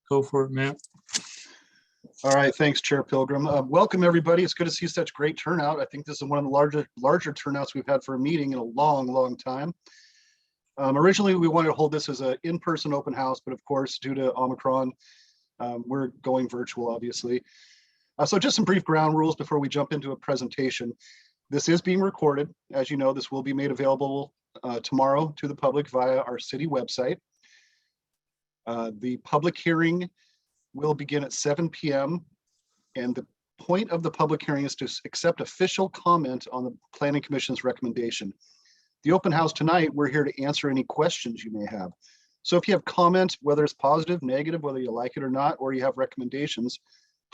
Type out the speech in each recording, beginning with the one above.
Go for it, Matt. All right, thanks, Chair Pilgrim. Welcome, everybody. It's good to see such great turnout. I think this is one of the larger turnouts we've had for a meeting in a long time. Originally, we wanted to hold this as an in-person open house, but of course, due to Omicron, we're going virtual, obviously. So just some brief ground rules before we jump into a presentation. This is being recorded. As you know, this will be made available tomorrow to the public via our city website. The public hearing will begin at 7 p.m. and the point of the public hearing is to accept official comment on the Planning Commission's recommendation. The open house tonight, we're here to answer any questions you may have. So if you have comments, whether it's positive, negative, whether you like it or not, or you have recommendations,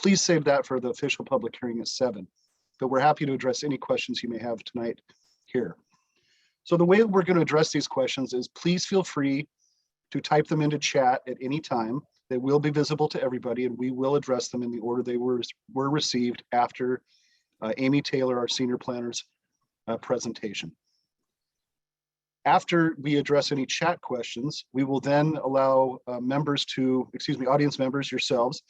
please save that for the official public hearing at 7. But we're happy to address any questions you may have tonight here. So the way we're going to address these questions is please feel free to type them into chat at any time. They will be visible to everybody and we will address them in the order they were received after Amy Taylor, our senior planner's presentation. After we address any chat questions, we will then allow audience members, yourselves,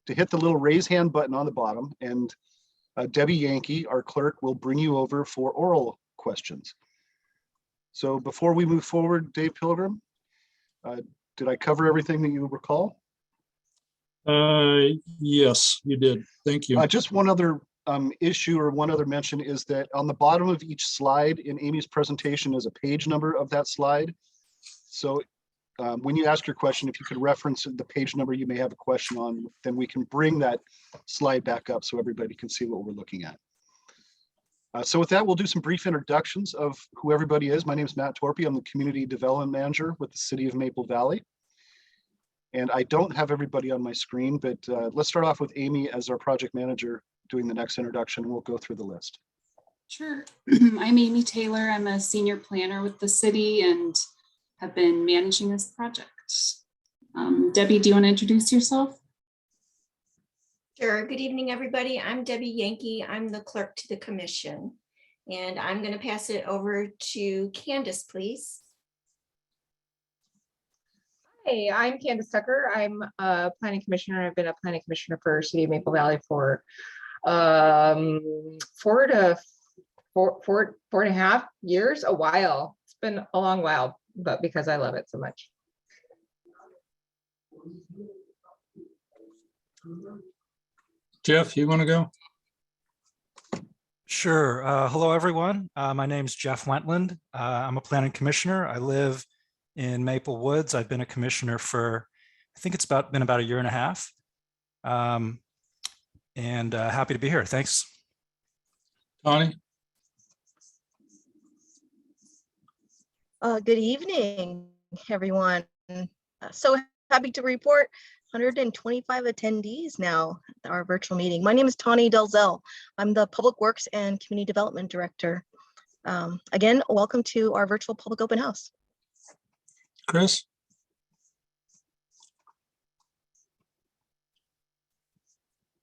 to hit the little raise hand button on the bottom, and Debi Yankeh, our clerk, will bring you over for oral questions. So before we move forward, Dave Pilgrim, did I cover everything that you recall? Yes, you did. Thank you. Just one other issue or one other mention is that on the bottom of each slide in Amy's presentation is a page number of that slide. So when you ask your question, if you could reference the page number you may have a question on, then we can bring that slide back up so everybody can see what we're looking at. So with that, we'll do some brief introductions of who everybody is. My name is Matt Torpy. I'm the Community Development Manager with the City of Maple Valley. And I don't have everybody on my screen, but let's start off with Amy as our project manager doing the next introduction. We'll go through the list. Sure. I'm Amy Taylor. I'm a senior planner with the city and have been managing this project. Debbie, do you want to introduce yourself? Sure. Good evening, everybody. I'm Debi Yankeh. I'm the clerk to the commission, and I'm going to pass it over to Candace, please. Hey, I'm Candace Tucker. I'm a planning commissioner. I've been a planning commissioner for City of Maple Valley for 4.5 years, a while. It's been a long while, but because I love it so much. Jeff, you want to go? Sure. Hello, everyone. My name's Jeff Wentland. I'm a planning commissioner. I live in Maple Woods. I've been a commissioner for, I think it's been about a year and a half. And happy to be here. Thanks. Connie? Good evening, everyone. So happy to report 125 attendees now at our virtual meeting. My name is Tawny Delzell. I'm the Public Works and Community Development Director. Again, welcome to our virtual public open house. Chris?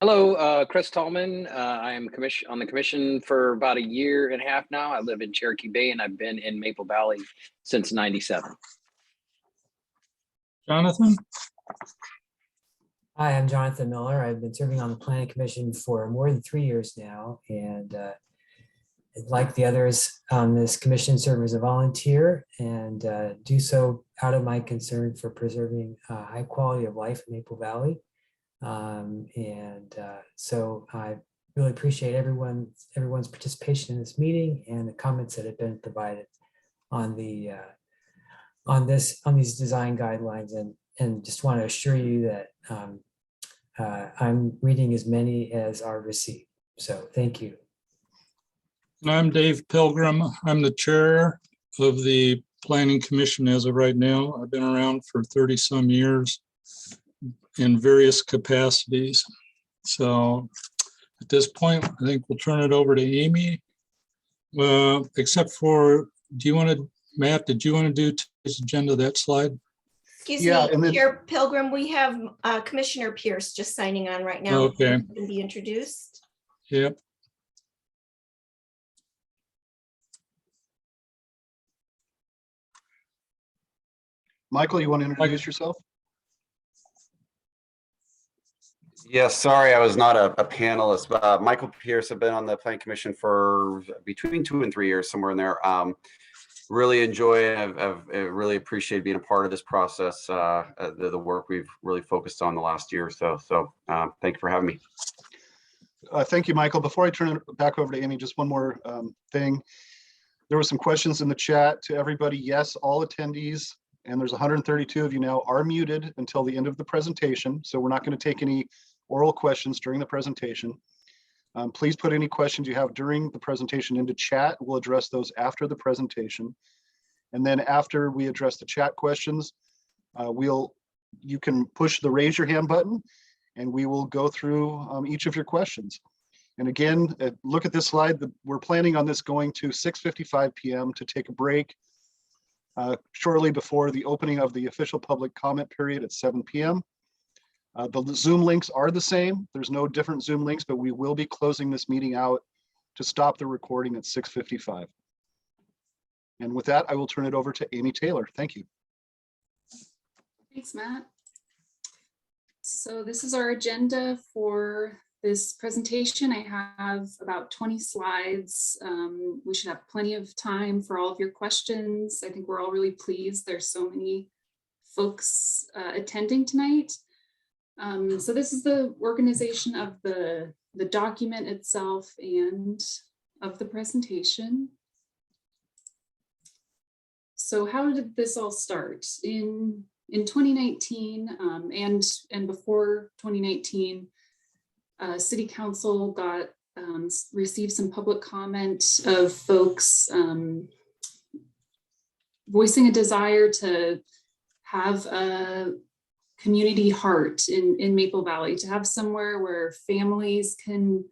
Hello, Chris Tallman. I am on the commission for about a year and a half now. I live in Cherokee Bay and I've been in Maple Valley since '97. Jonathan? Hi, I'm Jonathan Miller. I've been serving on the Planning Commission for more than 3 years now, and like the others on this commission, serve as a volunteer and do so out of my concern for preserving high quality of life in Maple Valley. So I really appreciate everyone's participation in this meeting and the comments that have been provided on the on these design guidelines, and just want to assure you that I'm reading as many as are received. So thank you. I'm Dave Pilgrim. I'm the chair of the Planning Commission as of right now. I've been around for 30 some years in various capacities. So at this point, I think we'll turn it over to Amy. Except for, Matt, did you want to do today's agenda, that slide? Excuse me, Chair Pilgrim, we have Commissioner Pierce just signing on right now. Okay. Can be introduced. Yep. Michael, you want to introduce yourself? Yes, sorry, I was not a panelist, but Michael Pierce, I've been on the Planning Commission for between 2 and 3 years, somewhere in there. Really enjoy it. I've really appreciated being a part of this process, the work we've really focused on the last year or so. So thank you for having me. Thank you, Michael. Before I turn it back over to Amy, just one more thing. There were some questions in the chat to everybody. Yes, all attendees, and there's 132 of you now, are muted until the end of the presentation. So we're not going to take any oral questions during the presentation. Please put any questions you have during the presentation into chat. We'll address those after the presentation. And then after we address the chat questions, you can push the raise your hand button and we will go through each of your questions. And again, look at this slide. We're planning on this going to 6:55 p.m. to take a break shortly before the opening of the official public comment period at 7 p.m. The Zoom links are the same. There's no different Zoom links, but we will be closing this meeting out to stop the recording at 6:55. And with that, I will turn it over to Amy Taylor. Thank you. Thanks, Matt. So this is our agenda for this presentation. I have about 20 slides. We should have plenty of time for all of your questions. I think we're all really pleased. There's so many folks attending tonight. So this is the organization of the document itself and of the presentation. So how did this all start? In 2019 and before 2019, City Council received some public comment of folks voicing a desire to have a community heart in Maple Valley, to have somewhere where families can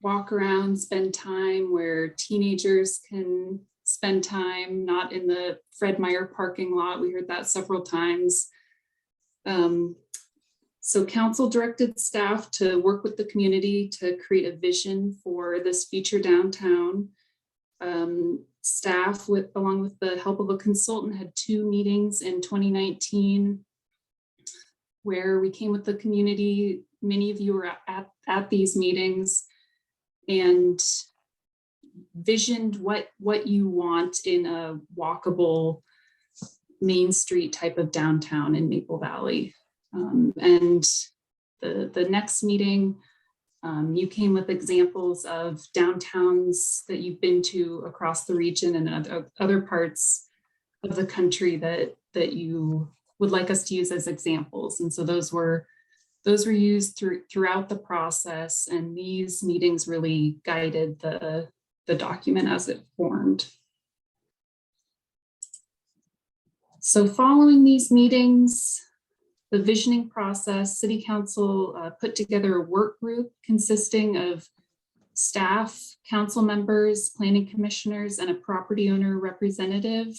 walk around, spend time, where teenagers can spend time, not in the Fred Meyer parking lot. We heard that several times. So council directed staff to work with the community to create a vision for this future downtown. Staff, along with the help of a consultant, had 2 meetings in 2019 where we came with the community. Many of you were at these meetings and visioned what you want in a walkable Main Street type of downtown in Maple Valley. And the next meeting, you came with examples of downtowns that you've been to across the region and other parts of the country that you would like us to use as examples. And so those were used throughout the process, and these meetings really guided the document as it formed. So following these meetings, the visioning process, City Council put together a work group consisting of staff, council members, planning commissioners, and a property owner representative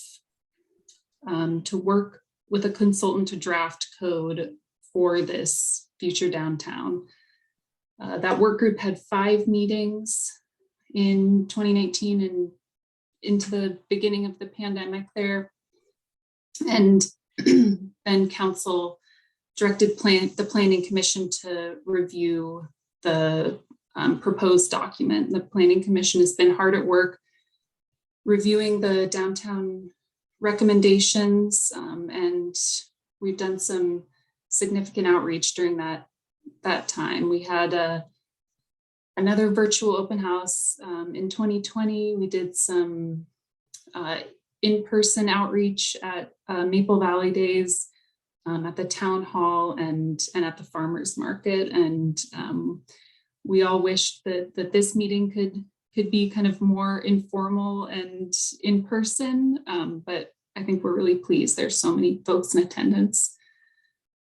to work with a consultant to draft code for this future downtown. That work group had 5 meetings in 2019 and into the beginning of the pandemic there. And then council directed the Planning Commission to review the proposed document. The Planning Commission has been hard at work reviewing the downtown recommendations, and we've done some significant outreach during that time. We had another virtual open house in 2020. We did some in-person outreach at Maple Valley Days, at the town hall and at the farmers market. And we all wished that this meeting could be kind of more informal and in person, but I think we're really pleased. There's so many folks in attendance.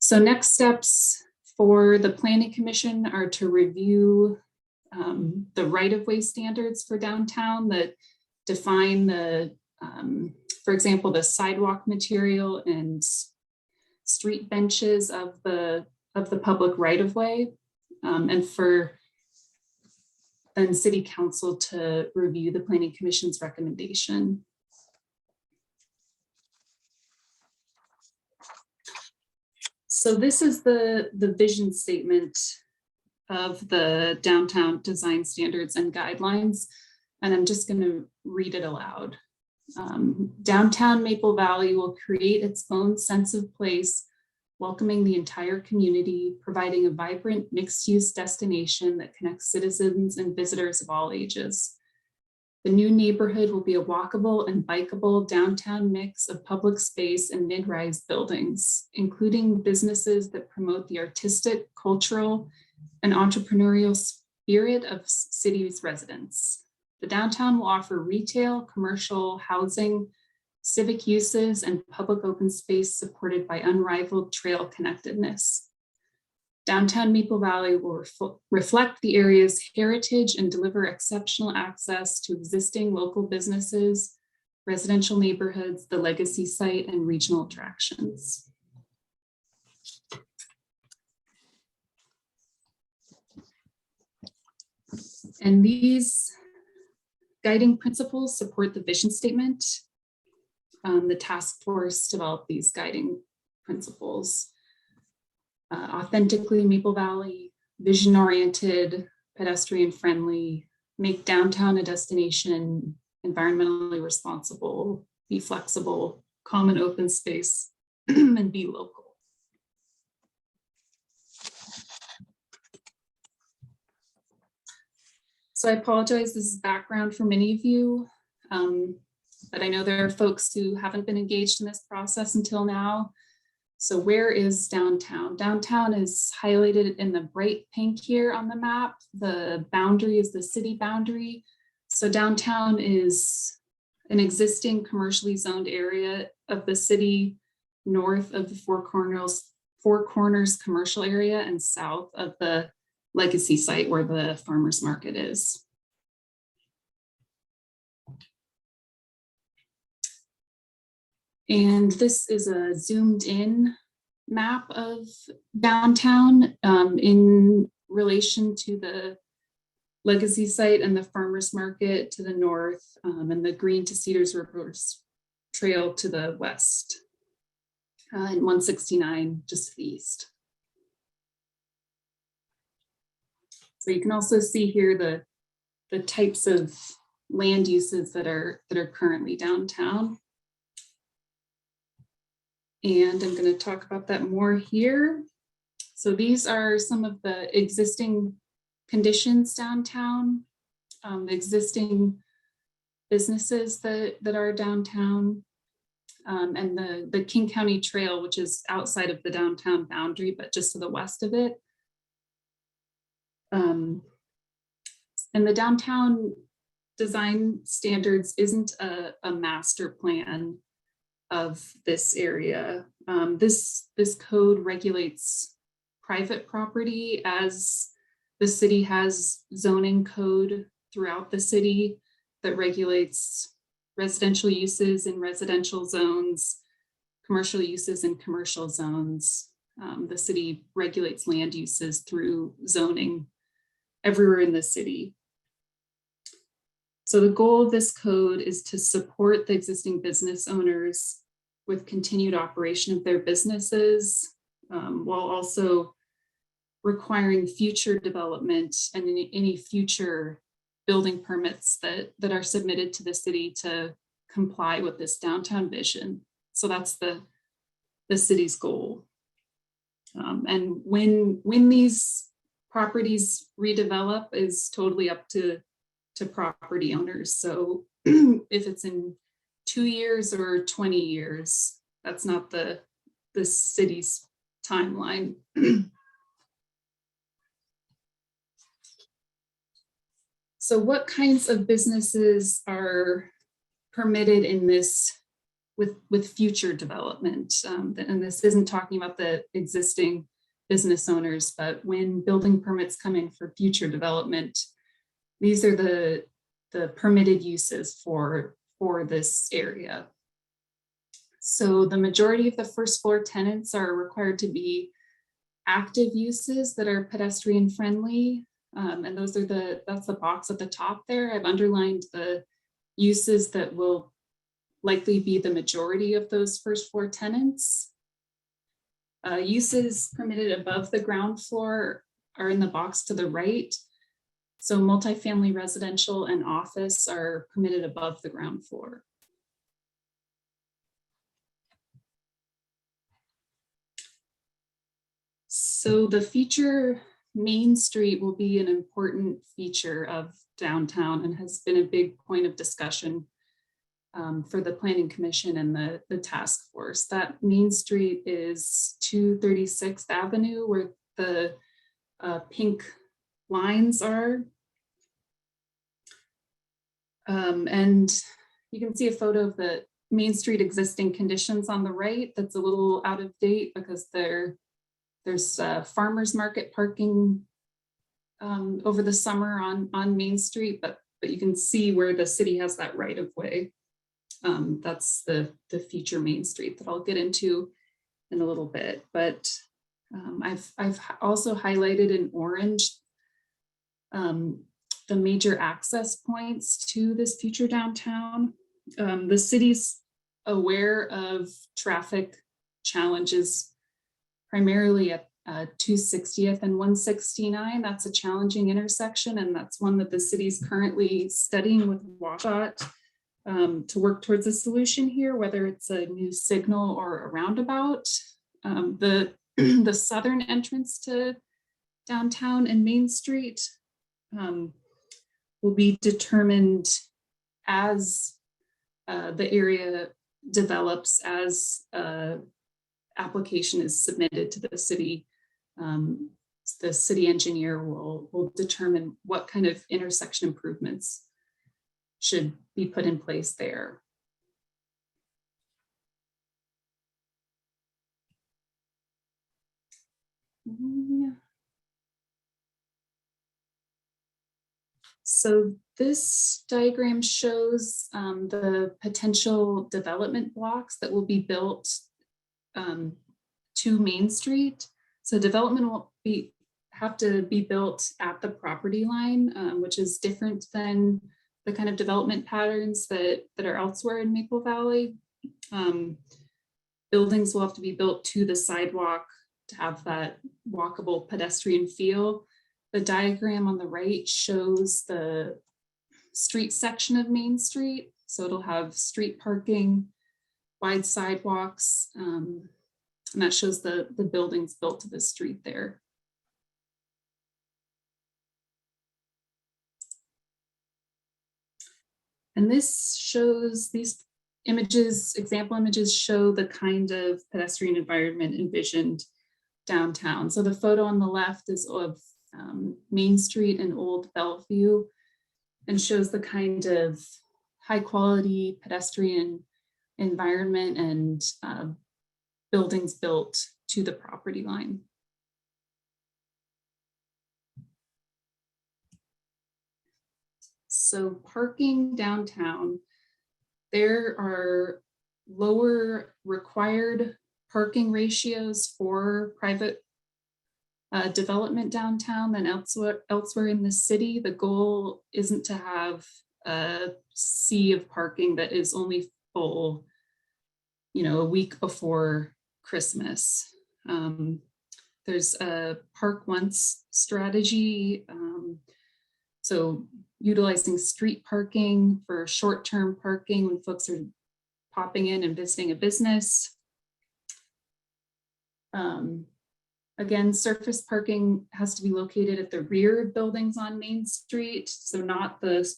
So next steps for the Planning Commission are to review the right-of-way standards for downtown that define for example, the sidewalk material and street benches of the public right-of-way, and for then City Council to review the Planning Commission's recommendation. So this is the vision statement of the downtown design standards and guidelines, and I'm just going to read it aloud. Downtown Maple Valley will create its own sense of place, welcoming the entire community, providing a vibrant mixed-use destination that connects citizens and visitors of all ages. The new neighborhood will be a walkable and bikeable downtown mix of public space and mid-rise buildings, including businesses that promote the artistic, cultural, and entrepreneurial spirit of city's residents. The downtown will offer retail, commercial, housing, civic uses, and public open space supported by unrivaled trail connectedness. Downtown Maple Valley will reflect the area's heritage and deliver exceptional access to existing local businesses, residential neighborhoods, the legacy site, and regional attractions. And these guiding principles support the vision statement. The task force developed these guiding principles. Authentically Maple Valley, vision-oriented, pedestrian-friendly, make downtown a destination, environmentally responsible, be flexible, common open space, and be local. So I apologize, this is background for many of you, but I know there are folks who haven't been engaged in this process until now. So where is downtown? Downtown is highlighted in the bright pink here on the map. The boundary is the city boundary. So downtown is an existing commercially zoned area of the city, north of the Four Corners commercial area and south of the legacy site where the farmers market is. And this is a zoomed in map of downtown in relation to the legacy site and the farmers market to the north, and the Green to Cedars Rivers Trail to the west, and 169 just to the east. So you can also see here the types of land uses that are currently downtown. And I'm going to talk about that more here. So these are some of the existing conditions downtown, existing businesses that are downtown, and the King County Trail, which is outside of the downtown boundary, but just to the west of it. And the downtown design standards isn't a master plan of this area. This code regulates private property, as the city has zoning code throughout the city that regulates residential uses in residential zones, commercial uses in commercial zones. The city regulates land uses through zoning everywhere in the city. So the goal of this code is to support the existing business owners with continued operation of their businesses, while also requiring future development and any future building permits that are submitted to the city to comply with this downtown vision. So that's the city's goal. And when these properties redevelop is totally up to property owners. So if it's in 2 years or 20 years, that's not the city's timeline. So what kinds of businesses are permitted in this with future development? And this isn't talking about the existing business owners, but when building permits come in for future development, these are the permitted uses for this area. So the majority of the first floor tenants are required to be active uses that are pedestrian friendly. And those are that's the box at the top there. I've underlined the uses that will likely be the majority of those first floor tenants. Uses permitted above the ground floor are in the box to the right. So multifamily residential and office are permitted above the ground floor. So the feature Main Street will be an important feature of downtown and has been a big point of discussion for the Planning Commission and the task force. That Main Street is 236th Avenue, where the pink lines are. And you can see a photo of the Main Street existing conditions on the right. That's a little out of date because there's farmers market parking over the summer on Main Street, but you can see where the city has that right of way. That's the feature Main Street that I'll get into in a little bit. But I've also highlighted in orange the major access points to this future downtown. The city's aware of traffic challenges primarily at 260th and 169. That's a challenging intersection, and that's one that the city's currently studying with WashDOT to work towards a solution here, whether it's a new signal or a roundabout. The southern entrance to downtown and Main Street will be determined as the area develops, as application is submitted to the city. The city engineer will determine what kind of intersection improvements should be put in place there. So this diagram shows the potential development blocks that will be built to Main Street. So development will have to be built at the property line, which is different than the kind of development patterns that are elsewhere in Maple Valley. Buildings will have to be built to the sidewalk to have that walkable pedestrian feel. The diagram on the right shows the street section of Main Street. So it'll have street parking, wide sidewalks, and that shows the buildings built to the street there. And this shows, these images, example images show the kind of pedestrian environment envisioned downtown. So the photo on the left is of Main Street and Old Bellevue and shows the kind of high quality pedestrian environment and buildings built to the property line. So parking downtown, there are lower required parking ratios for private development downtown than elsewhere in the city. The goal isn't to have a sea of parking that is only full, a week before Christmas. There's a park once strategy. So utilizing street parking for short-term parking when folks are popping in and visiting a business. Again, surface parking has to be located at the rear of buildings on Main Street, so not the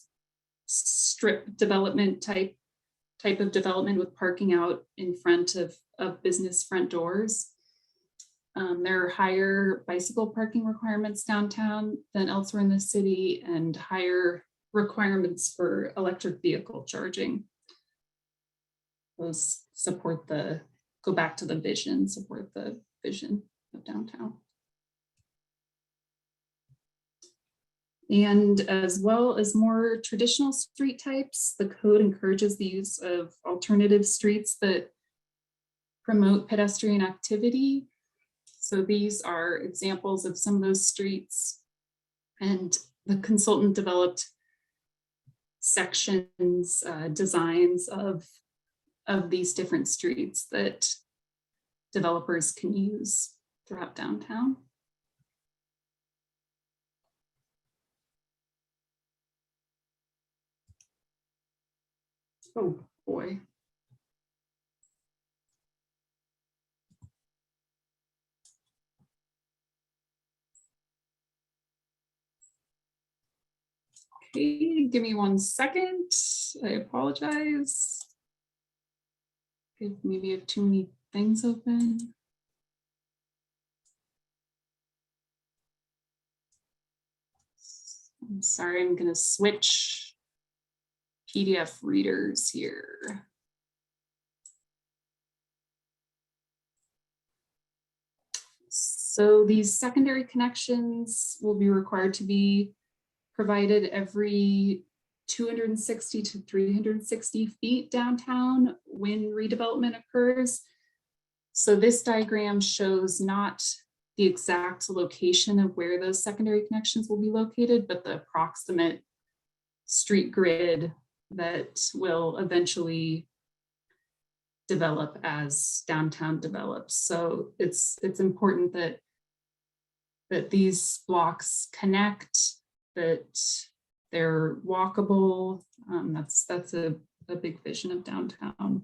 strip development type of development with parking out in front of business front doors. There are higher bicycle parking requirements downtown than elsewhere in the city and higher requirements for electric vehicle charging. Those support go back to the vision, support the vision of downtown. And as well as more traditional street types, the code encourages the use of alternative streets that promote pedestrian activity. So these are examples of some of those streets, and the consultant developed sections, designs of these different streets that developers can use throughout downtown. Oh, boy. Okay, give me 1 second. I apologize. Maybe I have too many things open. I'm sorry, I'm gonna switch PDF readers here. So these secondary connections will be required to be provided every 260 to 360 feet downtown when redevelopment occurs. So this diagram shows not the exact location of where those secondary connections will be located, but the approximate street grid that will eventually develop as downtown develops. So it's important that these blocks connect, that they're walkable. That's a big vision of downtown.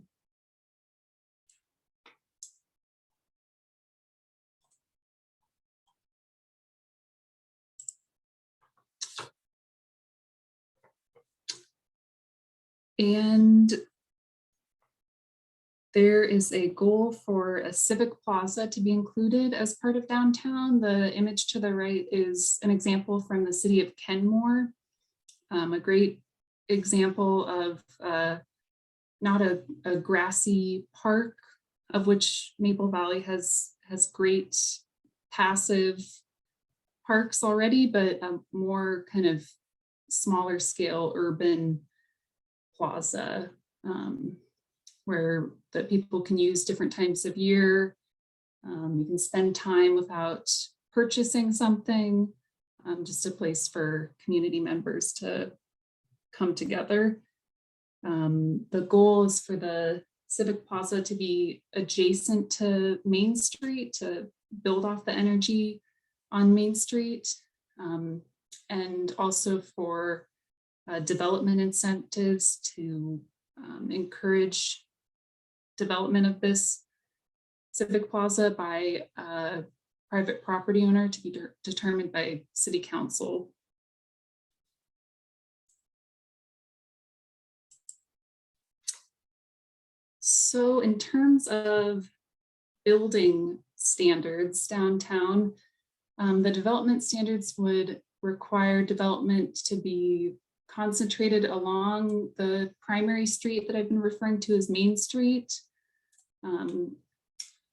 And there is a goal for a Civic Plaza to be included as part of downtown. The image to the right is an example from the city of Kenmore, a great example of not a grassy park, of which Maple Valley has great passive parks already, but a more kind of smaller scale urban plaza where that people can use different times of year. You can spend time without purchasing something, just a place for community members to come together. The goal is for the Civic Plaza to be adjacent to Main Street, to build off the energy on Main Street, and also for development incentives to encourage development of this Civic Plaza by a private property owner to be determined by City Council. So in terms of building standards downtown, the development standards would require development to be concentrated along the primary street that I've been referring to as Main Street.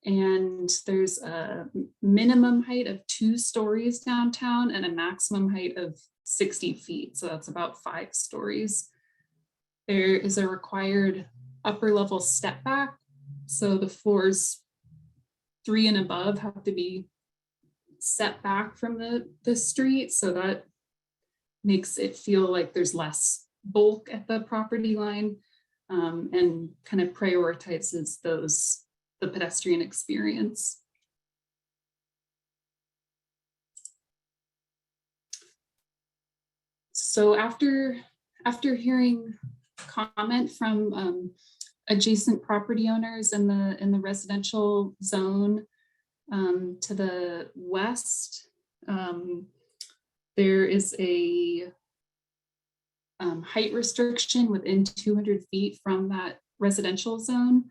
And there's a minimum height of 2 stories downtown and a maximum height of 60 feet. So that's about 5 stories. There is a required upper level step back. So the floors 3 and above have to be set back from the street. So that makes it feel like there's less bulk at the property line, and kind of prioritizes the pedestrian experience. So after hearing comment from adjacent property owners in the residential zone to the west, there is a height restriction within 200 feet from that residential zone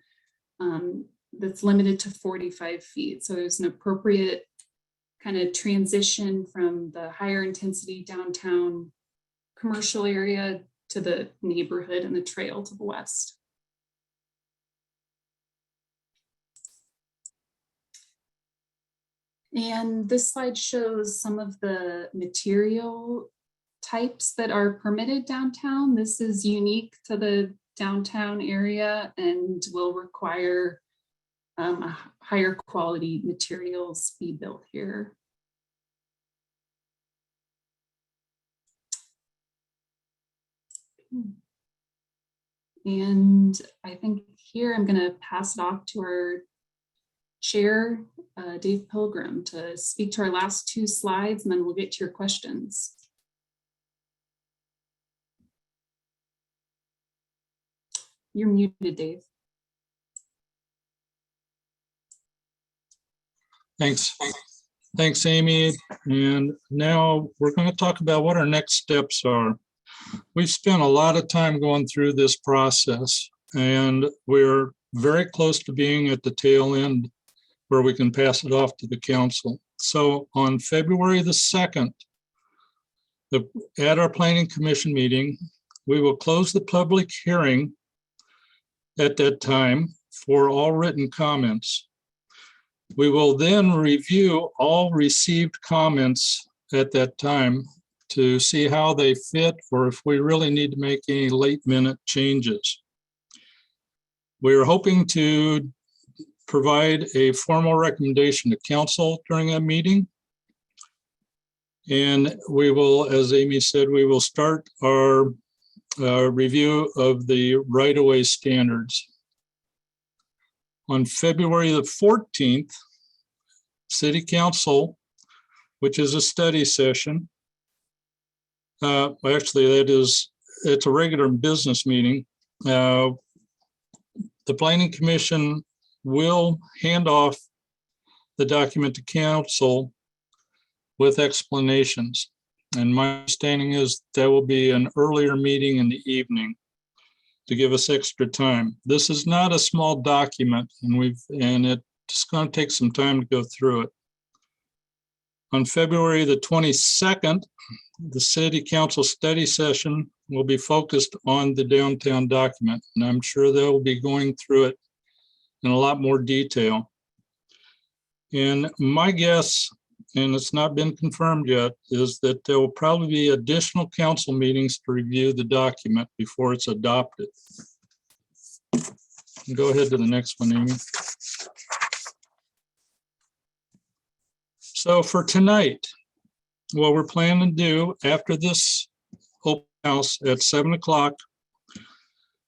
that's limited to 45 feet. So there's an appropriate kind of transition from the higher intensity downtown commercial area to the neighborhood and the trail to the west. And this slide shows some of the material types that are permitted downtown. This is unique to the downtown area and will require a higher quality materials be built here. And I think here I'm going to pass it off to our chair, Dave Pilgrim, to speak to our last 2 slides, and then we'll get to your questions. You're muted, Dave. Thanks. Thanks, Amy. And now we're going to talk about what our next steps are. We've spent a lot of time going through this process, and we're very close to being at the tail end where we can pass it off to the council. So on February the 2nd, at our Planning Commission meeting, we will close the public hearing at that time for all written comments. We will then review all received comments at that time to see how they fit or if we really need to make any late minute changes. We're hoping to provide a formal recommendation to council during that meeting. And we will, as Amy said, we will start our review of the right-of-way standards. On February the 14th, City Council, which is a study session. Actually, it's a regular business meeting. The Planning Commission will hand off the document to council with explanations. And my understanding is there will be an earlier meeting in the evening to give us extra time. This is not a small document, and it's going to take some time to go through it. On February the 22nd, the City Council study session will be focused on the downtown document, and I'm sure they'll be going through it in a lot more detail. And my guess, and it's not been confirmed yet, is that there will probably be additional council meetings to review the document before it's adopted. Go ahead to the next one, Amy. So for tonight, what we're planning to do after this open house at 7 o'clock,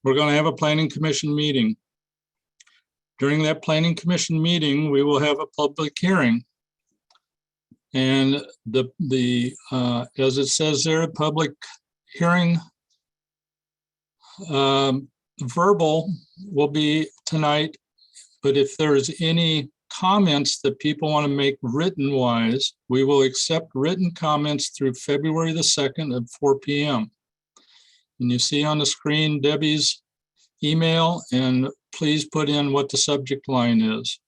we're going to have a Planning Commission meeting. During that Planning Commission meeting, we will have a public hearing. And as it says there, public hearing verbal will be tonight, but if there's any comments that people want to make written wise, we will accept written comments through February the 2nd at 4 p.m. And you see on the screen Debbie's email, and please put in what the subject line is.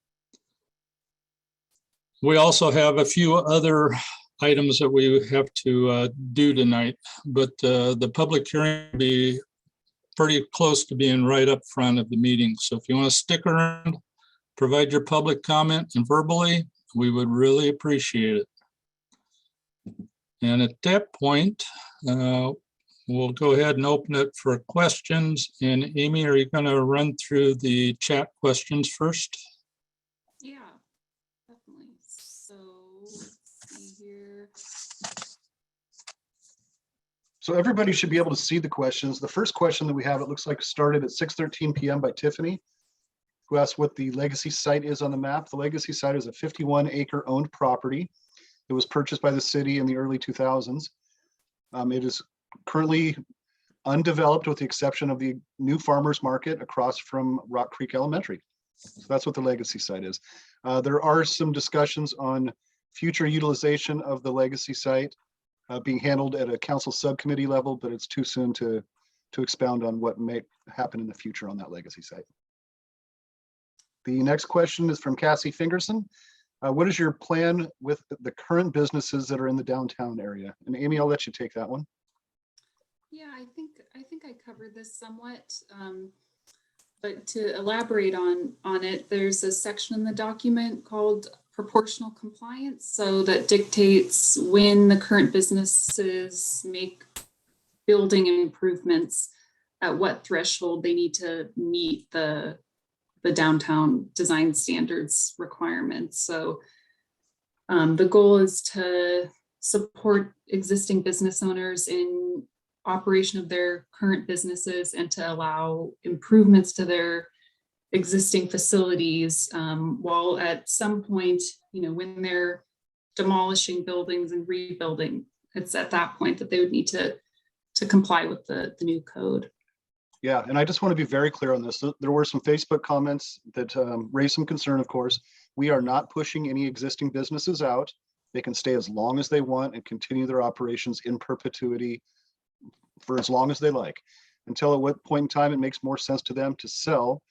We also have a few other items that we have to do tonight, but the public hearing will be pretty close to being right up front of the meeting. So if you want to stick around, provide your public comment and verbally, we would really appreciate it. And at that point, we'll go ahead and open it for questions. And Amy, are you going to run through the chat questions first? Yeah, definitely. So let's see here. So everybody should be able to see the questions. The first question that we have, it looks like started at 6:13 p.m. by Tiffany, who asked what the legacy site is on the map. The legacy site is a 51-acre owned property. It was purchased by the city in the early 2000s. It is currently undeveloped with the exception of the new farmers market across from Rock Creek Elementary. So that's what the legacy site is. There are some discussions on future utilization of the legacy site being handled at a council subcommittee level, but it's too soon to expound on what may happen in the future on that legacy site. The next question is from Cassie Fingerson. What is your plan with the current businesses that are in the downtown area? And Amy, I'll let you take that one. Yeah, I think I covered this somewhat, but to elaborate on it, there's a section in the document called proportional compliance. So that dictates when the current businesses make building improvements, at what threshold they need to meet the downtown design standards requirements. So the goal is to support existing business owners in operation of their current businesses and to allow improvements to their existing facilities, while at some point, when they're demolishing buildings and rebuilding, it's at that point that they would need to comply with the new code. Yeah, and I just want to be very clear on this. There were some Facebook comments that raised some concern, of course. We are not pushing any existing businesses out. They can stay as long as they want and continue their operations in perpetuity for as long as they like, until at what point in time it makes more sense to them to sell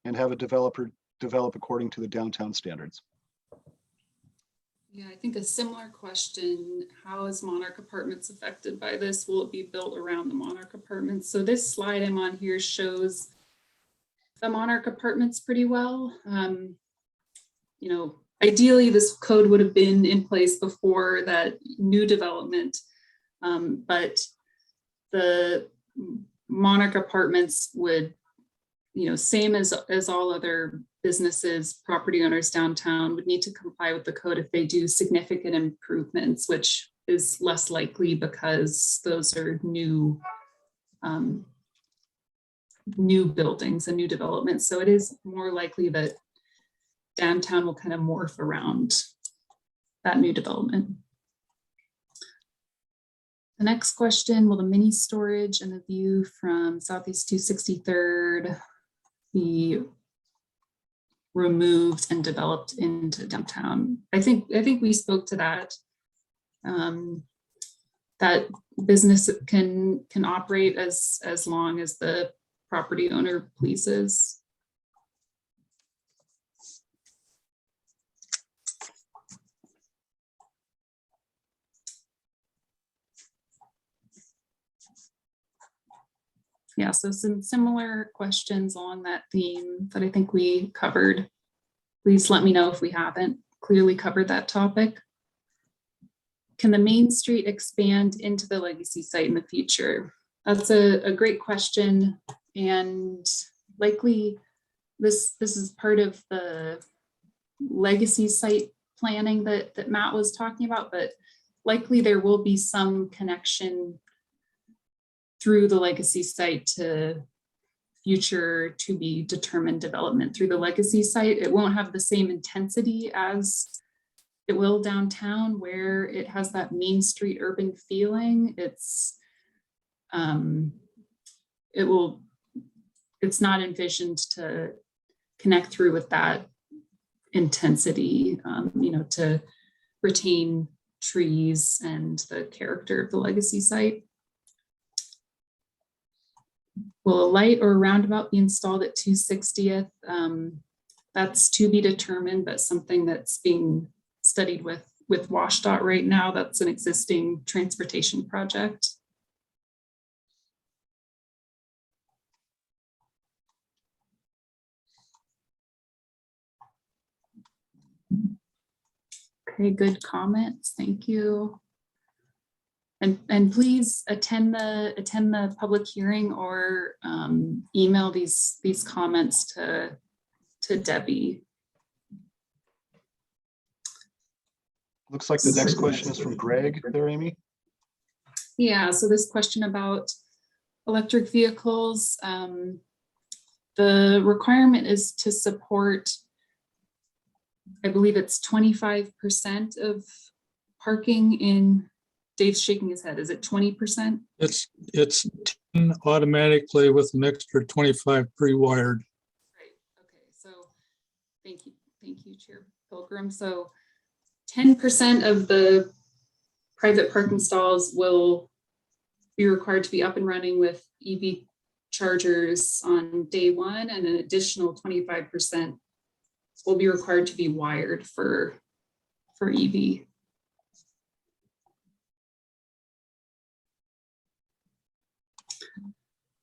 and have a developer develop according to the downtown standards. Yeah, I think a similar question, how is Monarch Apartments affected by this? Will it be built around the Monarch Apartments? So this slide I'm on here shows the Monarch Apartments pretty well. You know, ideally this code would have been in place before that new development, but the Monarch Apartments would, you know, same as all other businesses, property owners downtown would need to comply with the code if they do significant improvements, which is less likely because those are new buildings and new developments. So it is more likely that downtown will kind of morph around that new development. The next question, will the mini storage and the view from Southeast 263rd be removed and developed into downtown? I think we spoke to that. That business can operate as long as the property owner pleases. Yeah, so some similar questions along that theme that I think we covered. Please let me know if we haven't clearly covered that topic. Can the Main Street expand into the legacy site in the future? That's a great question, and likely this is part of the legacy site planning that Matt was talking about, but likely there will be some connection through the legacy site to future to be determined development through the legacy site. It won't have the same intensity as it will downtown, where it has that Main Street urban feeling. It's not envisioned to connect through with that intensity, you know, to retain trees and the character of the legacy site. Will a light or a roundabout be installed at 260th? That's to be determined, but something that's being studied with WashDOT right now. That's an existing transportation project. Okay, good comments. Thank you. And please attend the public hearing or email these comments to Debbie. Looks like the next question is from Greg there, Amy. Yeah, so this question about electric vehicles, the requirement is to support, I believe it's 25% of parking in, Dave's shaking his head, is it 20%? It's 10 automatically with an extra 25 pre-wired. Right, okay, so thank you, Chair Pilgrim. So 10% of the private parking stalls will be required to be up and running with EV chargers on day one, and an additional 25% will be required to be wired for EV.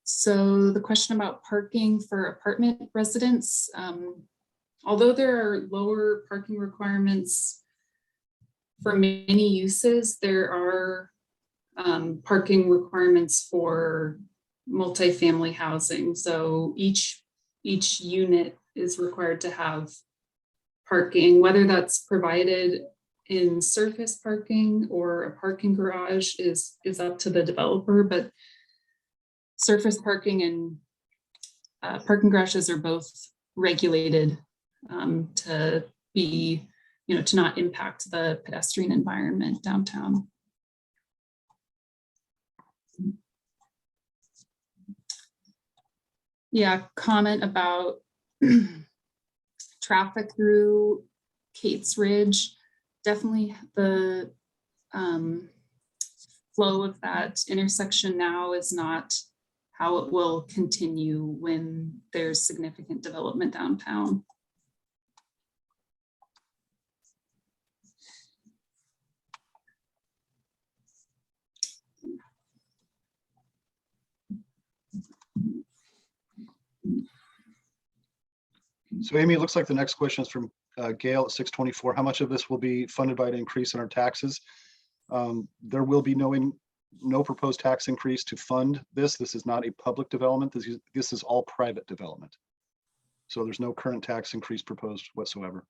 So the question about parking for apartment residents, although there are lower parking requirements for many uses, there are parking requirements for multifamily housing. So each unit is required to have parking, whether that's provided in surface parking or a parking garage is up to the developer, but surface parking and parking garages are both regulated to be, to not impact the pedestrian environment downtown. Yeah, comment about traffic through Kate's Ridge. Definitely the flow of that intersection now is not how it will continue when there's significant development downtown. So Amy, it looks like the next question is from Gail at 624. How much of this will be funded by an increase in our taxes? There will be no proposed tax increase to fund this. This is not a public development. This is all private development. So there's no current tax increase proposed whatsoever.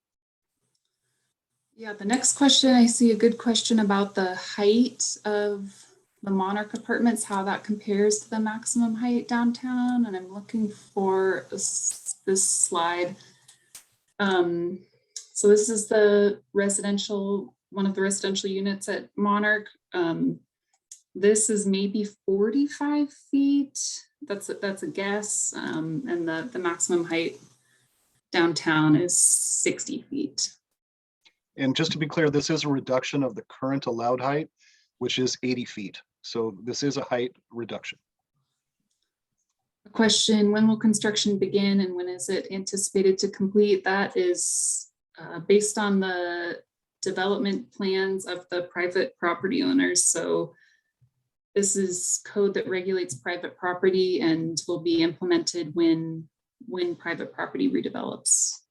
Yeah, the next question, I see a good question about the height of the Monarch apartments, how that compares to the maximum height downtown. And I'm looking for this slide. So this is the residential, one of the residential units at Monarch. This is maybe 45 feet. That's a guess. And the maximum height downtown is 60 feet. And just to be clear, this is a reduction of the current allowed height, which is 80 feet. So this is a height reduction. A question, when will construction begin and when is it anticipated to complete? That is based on the development plans of the private property owners. So this is code that regulates private property and will be implemented when private property redevelops.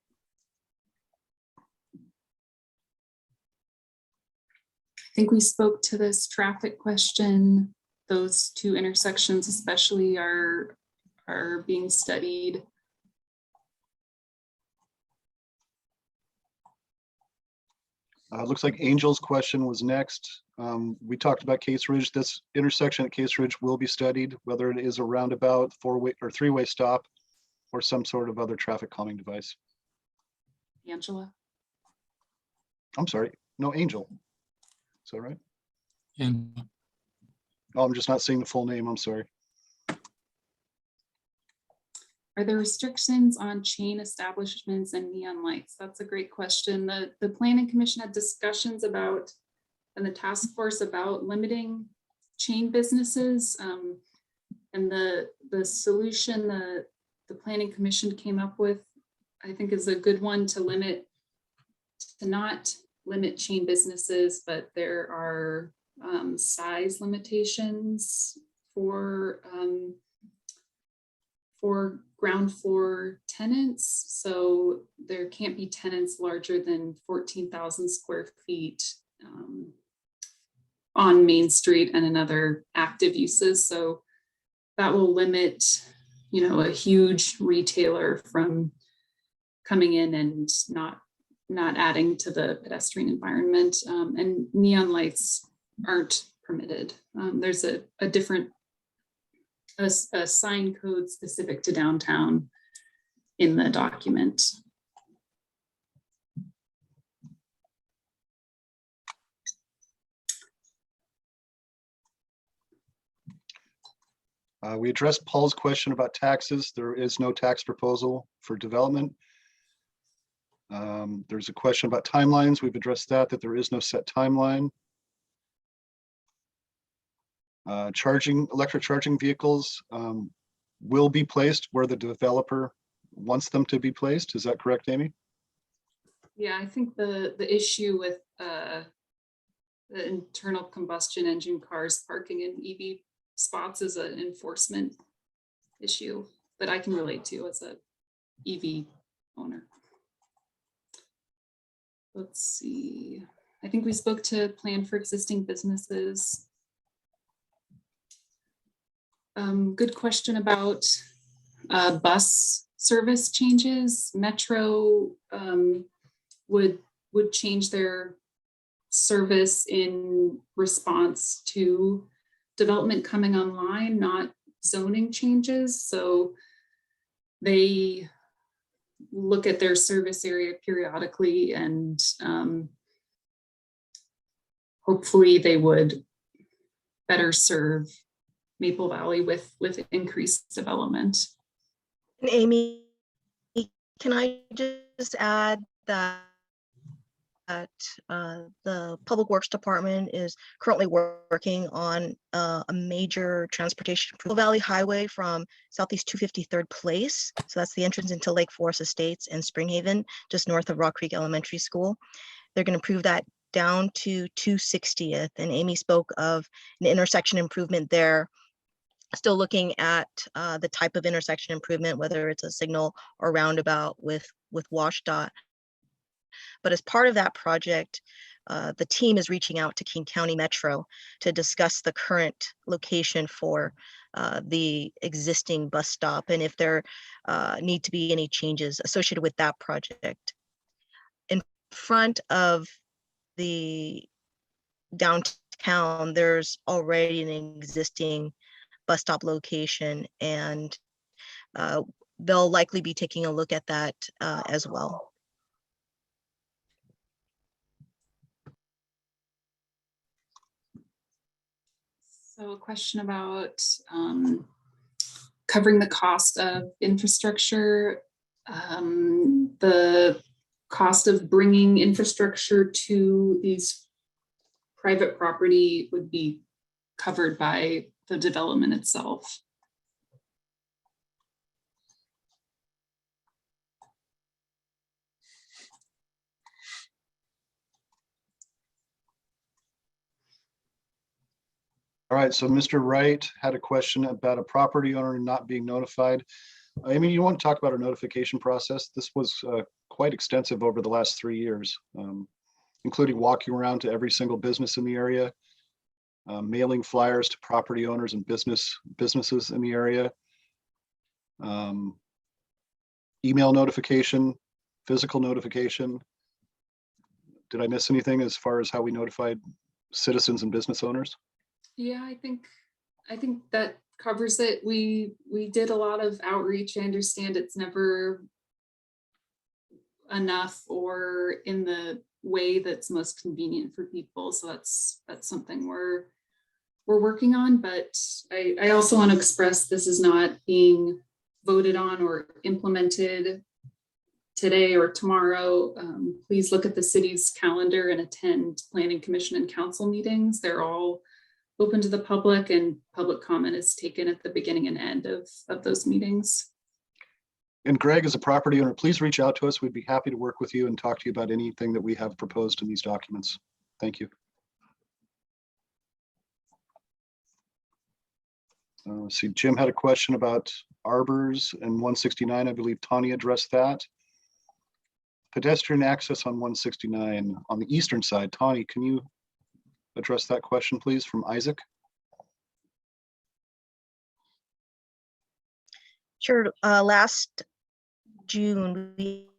I think we spoke to this traffic question. Those two intersections especially are being studied. Looks like Angel's question was next. We talked about Case Ridge. This intersection at Case Ridge will be studied, whether it is a roundabout, four-way or three-way stop, or some sort of other traffic calming device. Angela. I'm sorry, no, Angel. Is that right? And Oh, I'm just not seeing the full name. I'm sorry. Are there restrictions on chain establishments and neon lights? That's a great question. The Planning Commission had discussions about, and the task force about limiting chain businesses. And the solution the Planning Commission came up with, I think, is a good one to not limit chain businesses, but there are size limitations for ground floor tenants. So there can't be tenants larger than 14,000 square feet on Main Street and in other active uses. So that will limit, a huge retailer from coming in and not adding to the pedestrian environment. And neon lights aren't permitted. There's a different sign code specific to downtown in the document. We addressed Paul's question about taxes. There is no tax proposal for development. There's a question about timelines. We've addressed that there is no set timeline. Electric charging vehicles will be placed where the developer wants them to be placed. Is that correct, Amy? Yeah, I think the issue with the internal combustion engine cars parking in EV spots is an enforcement issue that I can relate to as a EV owner. Let's see. I think we spoke to plan for existing businesses. Good question about bus service changes. Metro would change their service in response to development coming online, not zoning changes. So they look at their service area periodically, and hopefully they would better serve Maple Valley with increased development. And Amy, can I just add that the Public Works Department is currently working on a major transportation Valley Highway from Southeast 253rd Place. So that's the entrance into Lake Forest Estates and Springhaven, just north of Rock Creek Elementary School. They're going to improve that down to 260th. And Amy spoke of an intersection improvement there. Still looking at the type of intersection improvement, whether it's a signal or roundabout with WashDOT. But as part of that project, the team is reaching out to King County Metro to discuss the current location for the existing bus stop and if there need to be any changes associated with that project. In front of the downtown, there's already an existing bus stop location, and they'll likely be taking a look at that as well. So a question about covering the cost of infrastructure, the cost of bringing infrastructure to these private property would be covered by the development itself. All right, so Mr. Wright had a question about a property owner not being notified. Amy, you want to talk about our notification process? This was quite extensive over the last 3 years, including walking around to every single business in the area, mailing flyers to property owners and businesses in the area, email notification, physical notification. Did I miss anything as far as how we notified citizens and business owners? Yeah, I think that covers it. We did a lot of outreach. I understand it's never enough or in the way that's most convenient for people. So that's something we're working on. But I also want to express this is not being voted on or implemented today or tomorrow. Please look at the city's calendar and attend Planning Commission and Council meetings. They're all open to the public, and public comment is taken at the beginning and end of those meetings. And Greg, as a property owner, please reach out to us. We'd be happy to work with you and talk to you about anything that we have proposed in these documents. Thank you. See, Jim had a question about arbors and 169. I believe Tanya addressed that. Pedestrian access on 169 on the eastern side. Tanya, can you address that question, please, from Isaac? Sure. Last June, we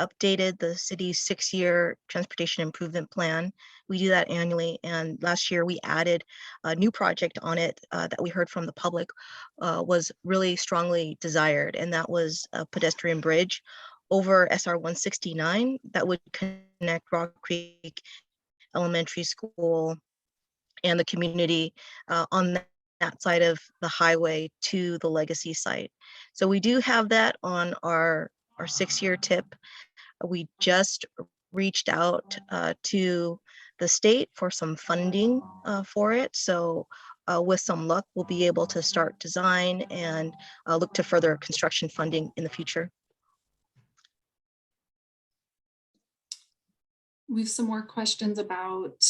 updated the city's 6-year transportation improvement plan. We do that annually, and last year we added a new project on it that we heard from the public was really strongly desired, and that was a pedestrian bridge over SR 169 that would connect Rock Creek Elementary School and the community on that side of the highway to the legacy site. So we do have that on our 6-year tip. We just reached out to the state for some funding for it. So with some luck, we'll be able to start design and look to further construction funding in the future. We have some more questions about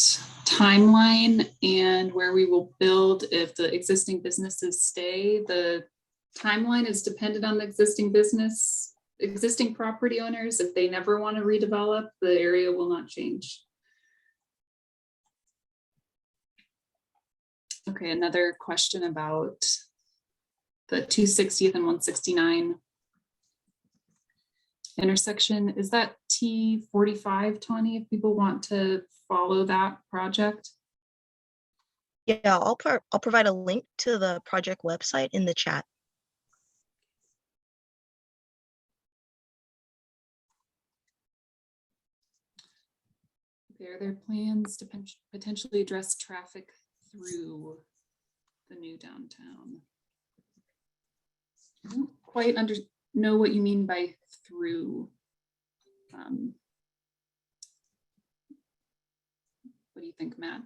timeline and where we will build if the existing businesses stay. The timeline is dependent on the existing property owners. If they never want to redevelop, the area will not change. Okay, another question about the 260th and 169 intersection. Is that T45, Tawny, if people want to follow that project? Yeah, I'll provide a link to the project website in the chat. Are there plans to potentially address traffic through the new downtown? I don't quite know what you mean by through. What do you think, Matt?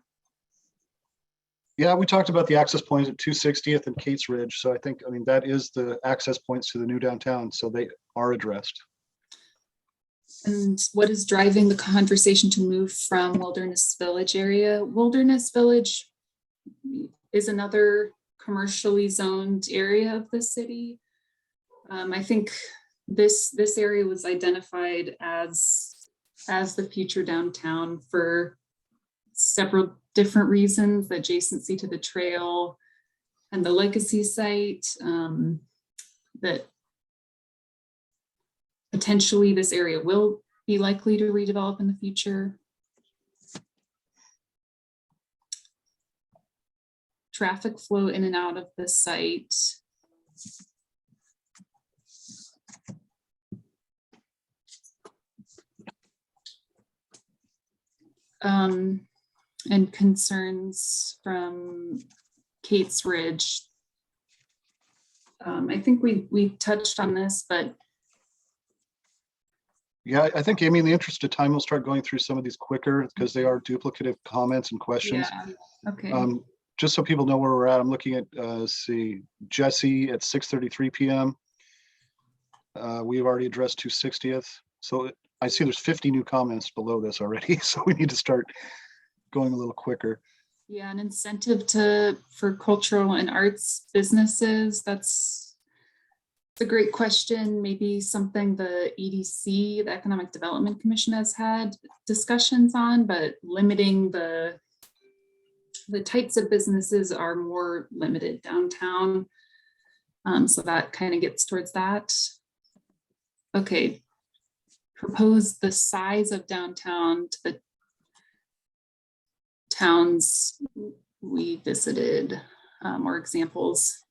Yeah, we talked about the access points at 260th and Kate's Ridge. So I mean, that is the access points to the new downtown. So they are addressed. And what is driving the conversation to move from Wilderness Village area? Wilderness Village is another commercially zoned area of the city. I think this area was identified as the future downtown for several different reasons: the adjacency to the trail and the legacy site, that potentially this area will be likely to redevelop in the future. Traffic flow in and out of the site. And concerns from Kate's Ridge. I think we touched on this, but Yeah, I think, Amy, in the interest of time, we'll start going through some of these quicker because they are duplicative comments and questions. yeah, okay. Just so people know where we're at, I'm looking at, let's see, Jesse at 6:33 p.m. We've already addressed 260th. So I see there's 50 new comments below this already. So we need to start going a little quicker. Yeah, an incentive for cultural and arts businesses. That's a great question. Maybe something the EDC, the Economic Development Commission, has had discussions on, but limiting the types of businesses are more limited downtown. So that kind of gets towards that. Okay. Propose the size of downtown to the towns we visited, or examples.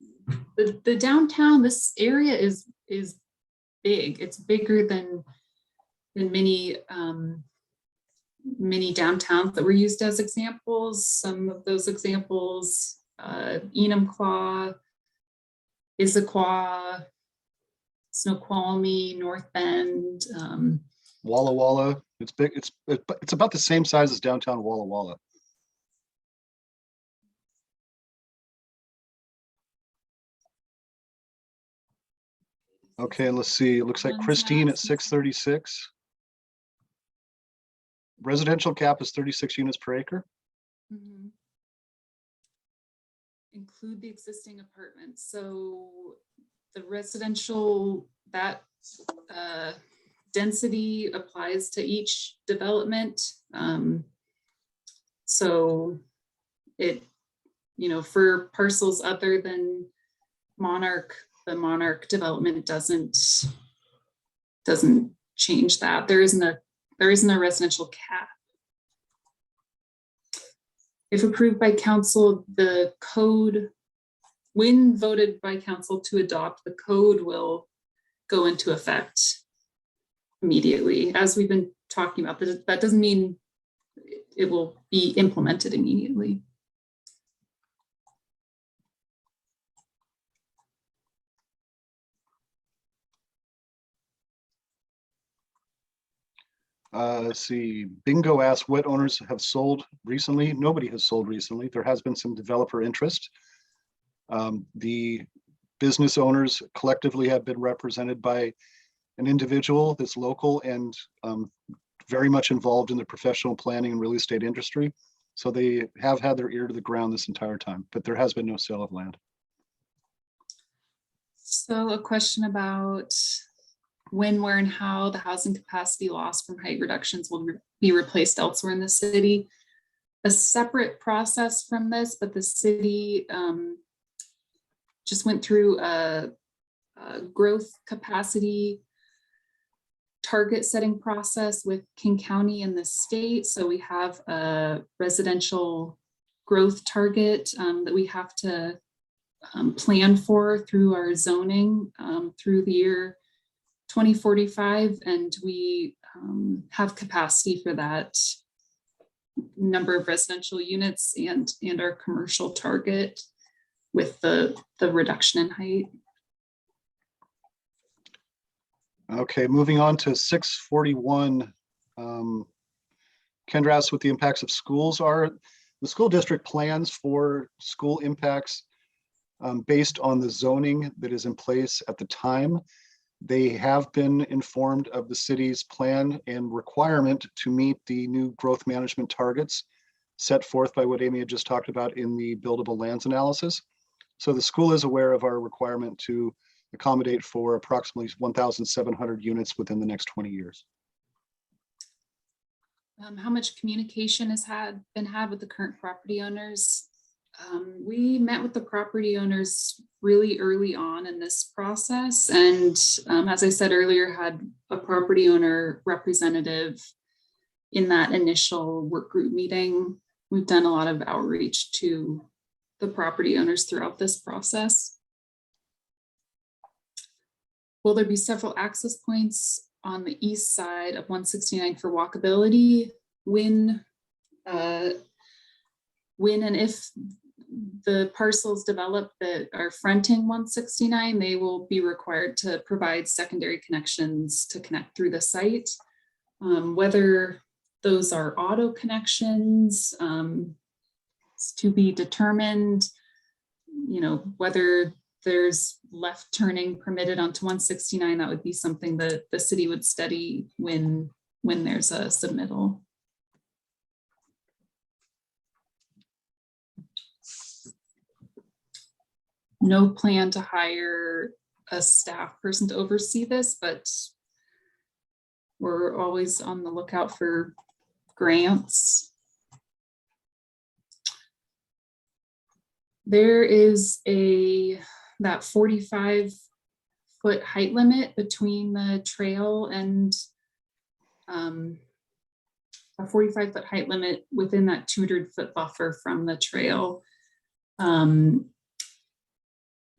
The downtown, this area is big. It's bigger than many many downtowns that were used as examples. Some of those examples, Enumclaw, Issaquah, Snoqualmie, North Bend. Walla Walla, it's big. It's about the same size as downtown Walla Walla. Okay, let's see. It looks like Christine at 636. Residential cap is 36 units per acre. Mhm. Include the existing apartments. So the residential, that density applies to each development. So it, for parcels other than Monarch, the Monarch development doesn't change that. There isn't a residential cap. If approved by council, the code, when voted by council to adopt, the code will go into effect immediately. As we've been talking about, that doesn't mean it will be implemented immediately. Let's see, Bingo asked what owners have sold recently. Nobody has sold recently. There has been some developer interest. The business owners collectively have been represented by an individual that's local and very much involved in the professional planning and real estate industry. So they have had their ear to the ground this entire time, but there has been no sale of land. So a question about when, where, and how the housing capacity lost from height reductions will be replaced elsewhere in the city. A separate process from this, but the city just went through a growth capacity target setting process with King County and the state. So we have a residential growth target that we have to plan for through our zoning through the year 2045, and we have capacity for that number of residential units and our commercial target with the reduction in height. Okay, moving on to 641. Kendra asks what the impacts of schools are. The school district plans for school impacts based on the zoning that is in place at the time. They have been informed of the city's plan and requirement to meet the new growth management targets set forth by what Amy had just talked about in the buildable lands analysis. So the school is aware of our requirement to accommodate for approximately 1,700 units within the next 20 years. How much communication has been had with the current property owners? We met with the property owners really early on in this process. And as I said earlier, had a property owner representative in that initial work group meeting. We've done a lot of outreach to the property owners throughout this process. Will there be several access points on the east side of 169 for walkability? When and if the parcels developed that are fronting 169, they will be required to provide secondary connections to connect through the site. Whether those are auto connections, is to be determined. You know, whether there's left turning permitted onto 169, that would be something that the city would study when there's a submittal. No plan to hire a staff person to oversee this, but we're always on the lookout for grants. There is that 45-foot height limit between the trail and a 45-foot height limit within that 200-foot buffer from the trail.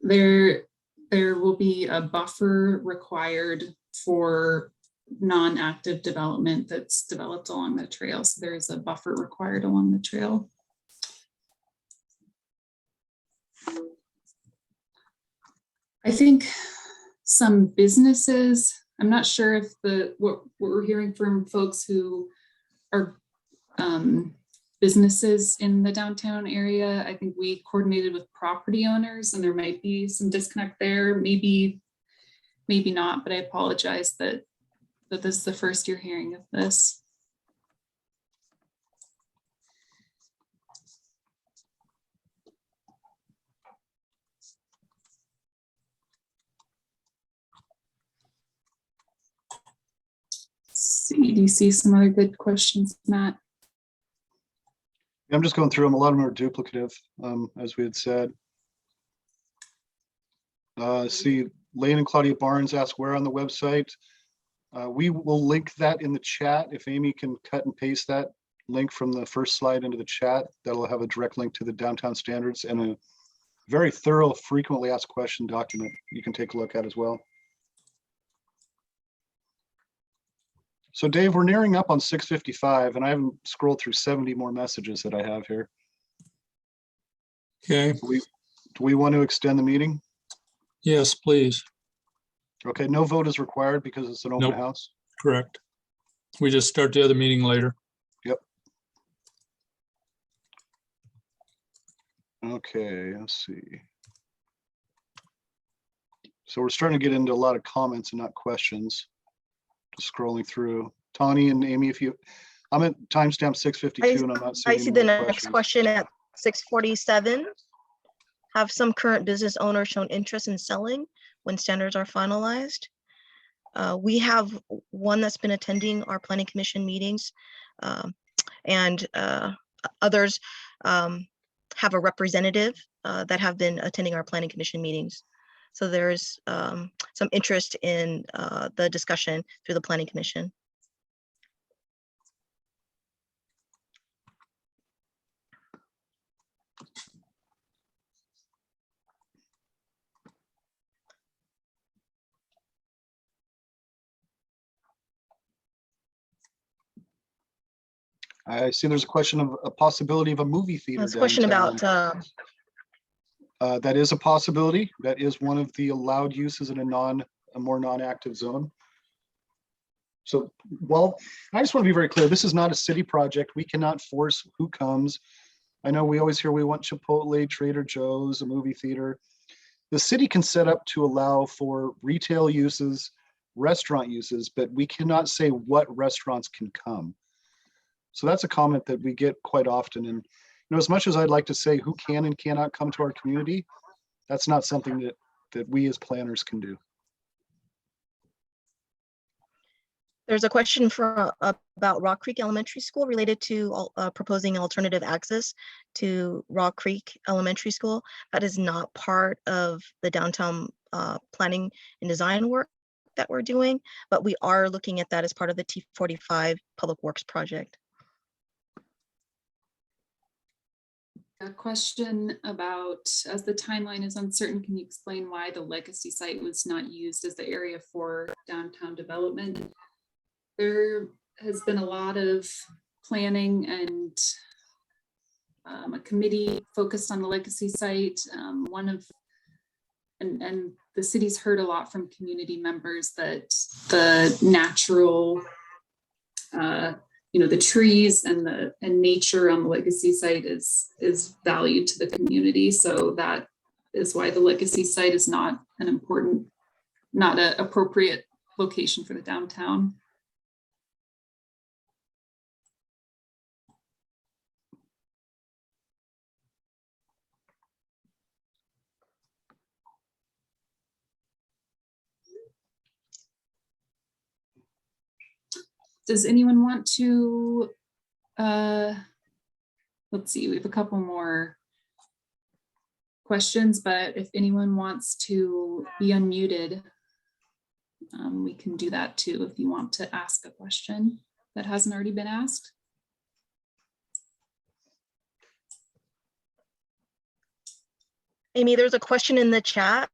There will be a buffer required for non-active development that's developed along the trail. So there is a buffer required along the trail. I think some businesses, I'm not sure if what we're hearing from folks who are businesses in the downtown area. I think we coordinated with property owners and there might be some disconnect there. Maybe not, but I apologize that this is the first you're hearing of this. See, do you see some other good questions, Matt? I'm just going through them. A lot of them are duplicative, as we had said. See, Lane and Claudia Barnes ask where on the website. We will link that in the chat. If Amy can cut and paste that link from the first slide into the chat, that'll have a direct link to the downtown standards and a very thorough frequently asked question document you can take a look at as well. So Dave, we're nearing up on 6:55 and I haven't scrolled through 70 more messages that I have here. Okay, Do we want to extend the meeting? yes, please. Okay, no vote is required because it's an open Nope. house. Correct. We just start the other meeting later. Yep. Okay, let's see. So we're starting to get into a lot of comments and not questions. Just scrolling through. Tawny and Amy, I'm at timestamp 6:52 and I'm not seeing I see any the more next questions. question at 6:47. Have some current business owners shown interest in selling when standards are finalized? We have one that's been attending our planning commission meetings, and others have a representative that have been attending our planning commission meetings. So there's some interest in the discussion through the planning commission. I see there's a question of a possibility of a movie theater. There's a question downtown. about That is a possibility. That is one of the allowed uses in a more non-active zone. So, well, I just want to be very clear. This is not a city project. We cannot force who comes. I know we always hear we want Chipotle, Trader Joe's, a movie theater. The city can set up to allow for retail uses, restaurant uses, but we cannot say what restaurants can come. So that's a comment that we get quite often. And as much as I'd like to say who can and cannot come to our community, that's not something that we as planners can do. There's a question about Rock Creek Elementary School related to proposing alternative access to Rock Creek Elementary School. That is not part of the downtown planning and design work that we're doing, but we are looking at that as part of the T45 Public Works project. A question about, as the timeline is uncertain, can you explain why the legacy site was not used as the area for downtown development? There has been a lot of planning and a committee focused on the legacy site. And the city's heard a lot from community members that the natural, the trees and nature on the legacy site is valued to the community. So that is why the legacy site is not an appropriate location for the downtown. Does anyone want to, let's see, we have a couple more questions, but if anyone wants to be unmuted, we can do that too if you want to ask a question that hasn't already been asked. Amy, there's a question in the chat.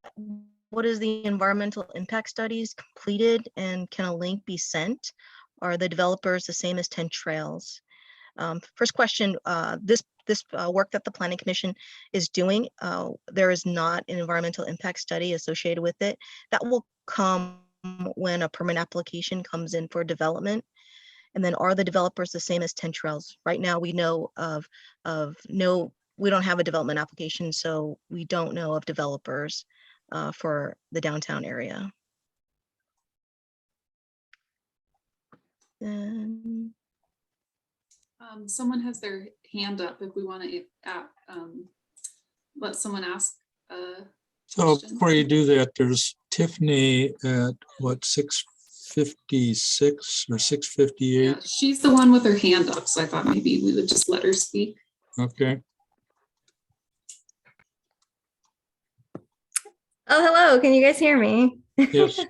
What is the environmental impact studies completed, and can a link be sent? Are the developers the same as 10 Trails? First question, this work that the Planning Commission is doing, there is not an environmental impact study associated with it. That will come when a permit application comes in for development. And then, are the developers the same as 10 Trails? Right now, we know of no, we don't have a development application, so we don't know of developers for the downtown area. Someone has their hand up if we want to let someone ask a So question. before you do that, there's Tiffany at what, 6:56 or 6:58? Yeah, she's the one with her hand up, so I thought maybe we would just let her speak. Okay. Oh, hello. Can you guys hear me? Yes.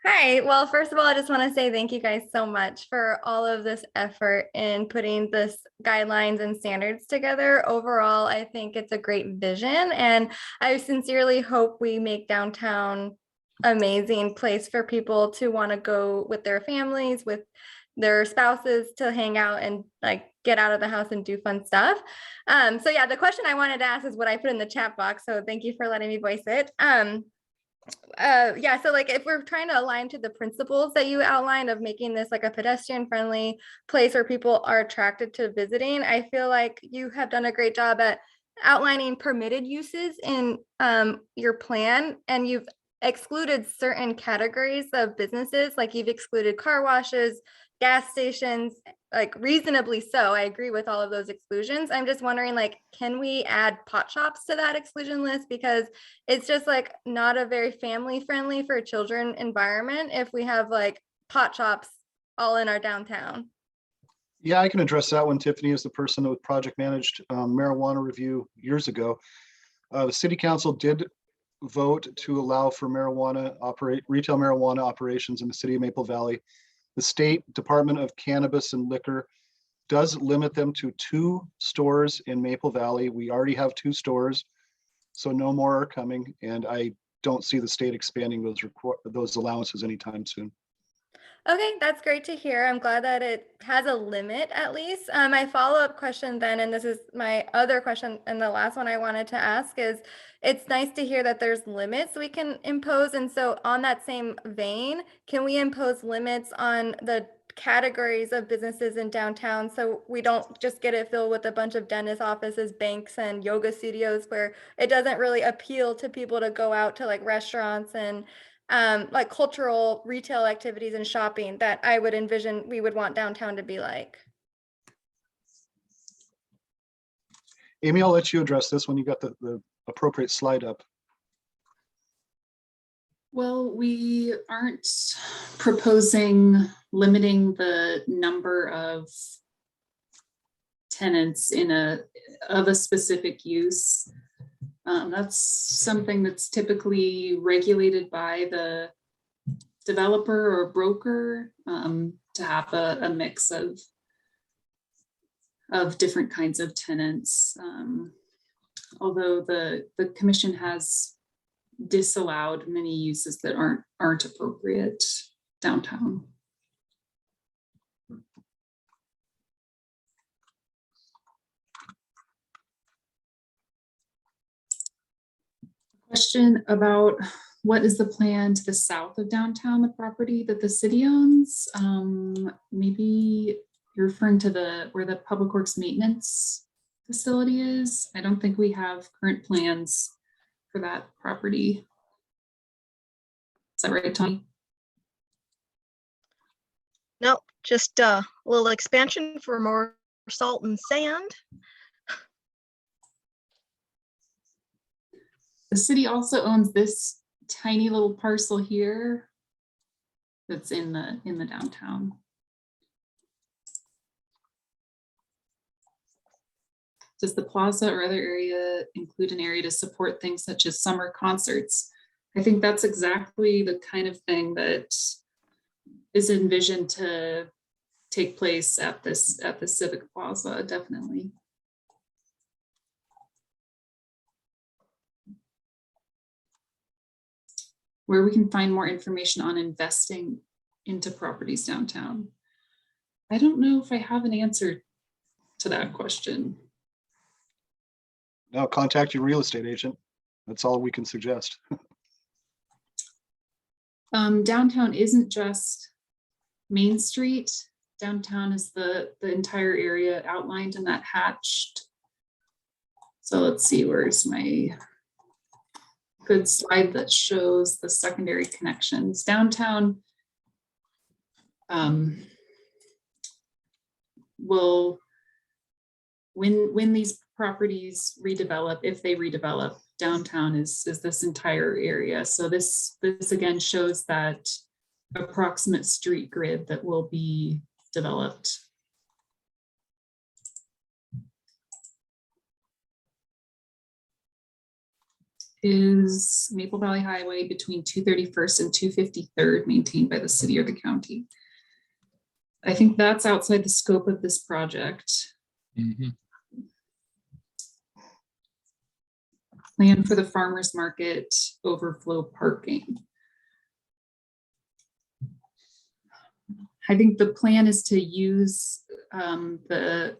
Hi. Well, first of all, I just want to say thank you guys so much for all of this effort in putting this guidelines and standards together. Overall, I think it's a great vision, and I sincerely hope we make downtown amazing place for people to want to go with their families, with their spouses, to hang out and like get out of the house and do fun stuff. So yeah, the question I wanted to ask is what I put in the chat box. So thank you for letting me voice it. Yeah, so like if we're trying to align to the principles that you outlined of making this like a pedestrian friendly place where people are attracted to visiting, I feel like you have done a great job at outlining permitted uses in your plan, and you've excluded certain categories of businesses, like you've excluded car washes, gas stations, like reasonably so. I agree with all of those exclusions. I'm just wondering, like, can we add pot shops to that exclusion list? Because it's just like not a very family friendly for children environment if we have like pot shops all in our downtown. Yeah, I can address that one. Tiffany is the person that project managed marijuana review years ago. The city council did vote to allow for retail marijuana operations in the city of Maple Valley. The State Department of Cannabis and Liquor does limit them to 2 stores in Maple Valley. We already have 2 stores, so no more are coming, and I don't see the state expanding those allowances anytime soon. Okay, that's great to hear. I'm glad that it has a limit at least. My follow-up question then, and this is my other question, and the last one I wanted to ask is, it's nice to hear that there's limits we can impose. And so on that same vein, can we impose limits on the categories of businesses in downtown so we don't just get it filled with a bunch of dentist offices, banks, and yoga studios where it doesn't really appeal to people to go out to like restaurants and like cultural retail activities and shopping that I would envision we would want downtown to be like. Amy, I'll let you address this when you got the appropriate slide up. Well, we aren't proposing limiting the number of tenants of a specific use. That's something that's typically regulated by the developer or broker to have a mix of different kinds of tenants. Although the commission has disallowed many uses that aren't appropriate downtown. Question about what is the plan to the south of downtown, the property that the city owns? Maybe you're referring to where the Public Works maintenance facility is. I don't think we have current plans for that property. Is that right, Tony? No, just a little expansion for more salt and sand. The city also owns this tiny little parcel here that's in the downtown. Does the plaza or other area include an area to support things such as summer concerts? I think that's exactly the kind of thing that is envisioned to take place at the Civic Plaza, definitely. Where we can find more information on investing into properties downtown. I don't know if I have an answer to that question. No, contact your real estate agent. That's all we can suggest. Downtown isn't just Main Street. Downtown is the entire area outlined in that hatched. So let's see, where's my good slide that shows the secondary connections. Downtown will, when these properties redevelop, if they redevelop, downtown is this entire area. So this again shows that approximate street grid that will be developed. Is Maple Valley Highway between 231st and 253rd maintained by the city or the county? I think that's outside the scope of this project. Mm-hmm. Plan for the farmers market overflow parking. I think the plan is to use the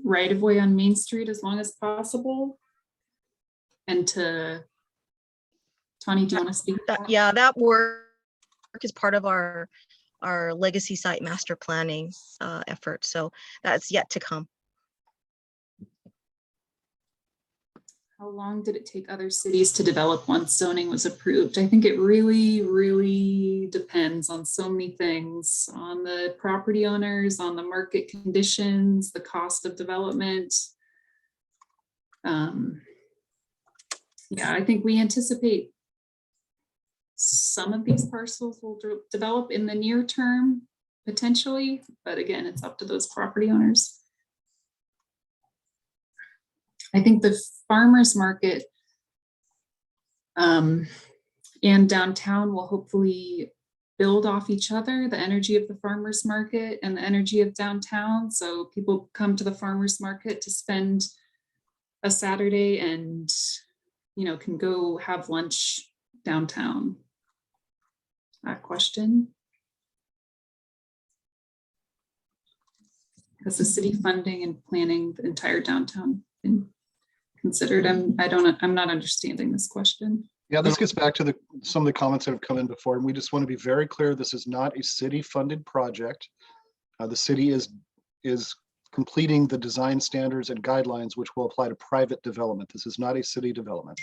right of way on Main Street as long as possible. And to, Tony, do you want to speak? Yeah, that work is part of our legacy site master planning effort. So that's yet to come. How long did it take other cities to develop once zoning was approved? I think it really, really depends on so many things, on the property owners, on the market conditions, the cost of development. Yeah, I think we anticipate some of these parcels will develop in the near term, potentially, but again, it's up to those property owners. I think the farmers market and downtown will hopefully build off each other, the energy of the farmers market and the energy of downtown. So people come to the farmers market to spend a Saturday and, you know, can go have lunch downtown. That question. Has the city funding and planning the entire downtown been considered? I'm not understanding this question. Yeah, this gets back to some of the comments that have come in before, and we just want to be very clear, this is not a city-funded project. The city is completing the design standards and guidelines which will apply to private development. This is not a city development.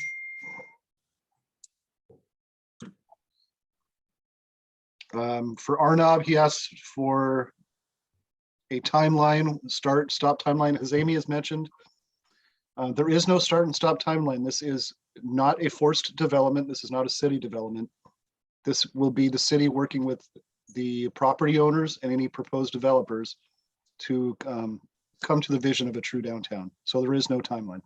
For Arnab, he asked for a timeline, stop timeline, as Amy has mentioned. There is no start and stop timeline. This is not a forced development. This is not a city development. This will be the city working with the property owners and any proposed developers to come to the vision of a true downtown. So there is no timeline.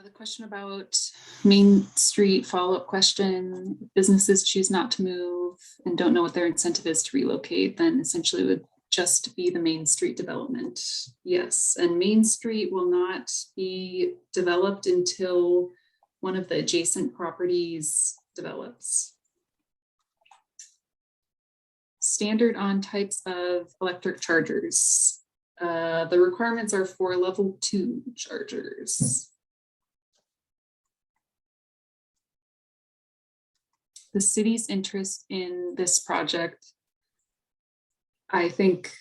The question about Main Street, follow-up question, businesses choose not to move and don't know what their incentive is to relocate, then essentially would just be the Main Street development. Yes, and Main Street will not be developed until one of the adjacent properties develops. Standard on types of electric chargers. The requirements are for level 2 chargers. The city's interest in this project, I think,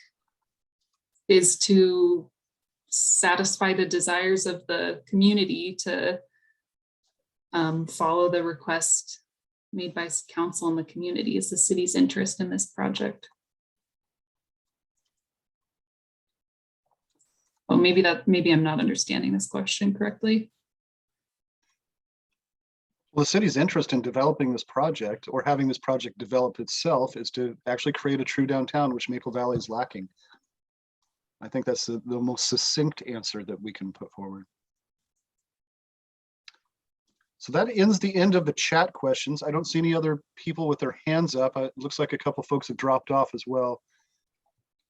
is to satisfy the desires of the community to follow the request made by council and the community. Is the city's interest in this project. Oh, maybe I'm not understanding this question correctly. Well, the city's interest in developing this project or having this project develop itself is to actually create a true downtown, which Maple Valley is lacking. I think that's the most succinct answer that we can put forward. So that ends the end of the chat questions. I don't see any other people with their hands up. It looks like a couple folks have dropped off as well.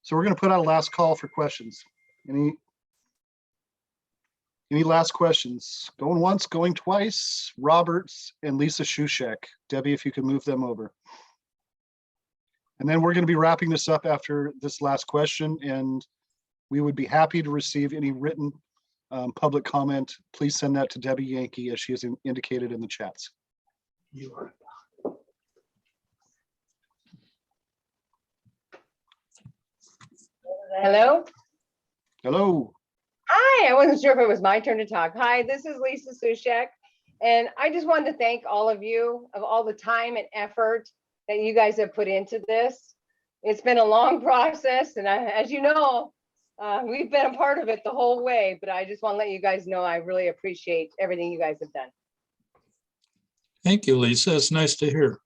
So we're going to put out a last call for questions. Any last questions? Going once, going twice. Roberts and Lisa Shushek. Debbie, if you could move them over. And then we're going to be wrapping this up after this last question, and we would be happy to receive any written public comment. Please send that to Debi Yankeh, as she has indicated in the chats. Hello? Hello. Hi, I wasn't sure if it was my turn to talk. Hi, this is Lisa Sushek. And I just wanted to thank all of you of all the time and effort that you guys have put into this. It's been a long process, and as you know, we've been a part of it the whole way, but I just want to let you guys know I really appreciate everything you guys have done. Thank you, Lisa. It's nice to hear.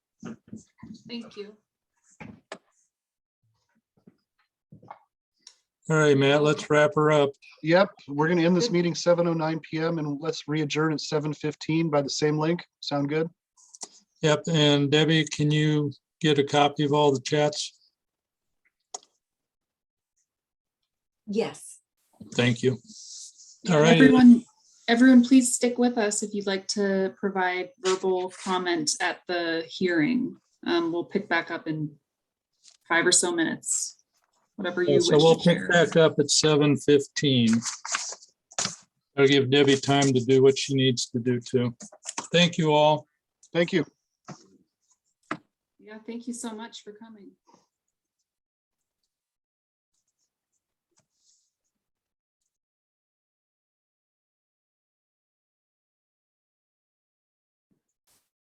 Thank you. All right, Matt, let's wrap her up. Yep, we're going to end this meeting 7:09 p.m. and let's re-adjourn at 7:15 by the same link. Sound good? Yep, and Debbie, can you get a copy of all the chats? Yes. Thank you. Yeah, All and right. everyone, please stick with us if you'd like to provide verbal comment at the hearing. We'll pick back up in 5 or so minutes, whatever you So wish we'll to pick share. back up at 7:15. I'll give Debbie time to do what she needs to do too. Thank you all. Thank you. Yeah, thank you so much for coming.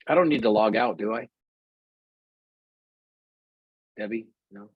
I don't need to log out, do I? Debbie? No.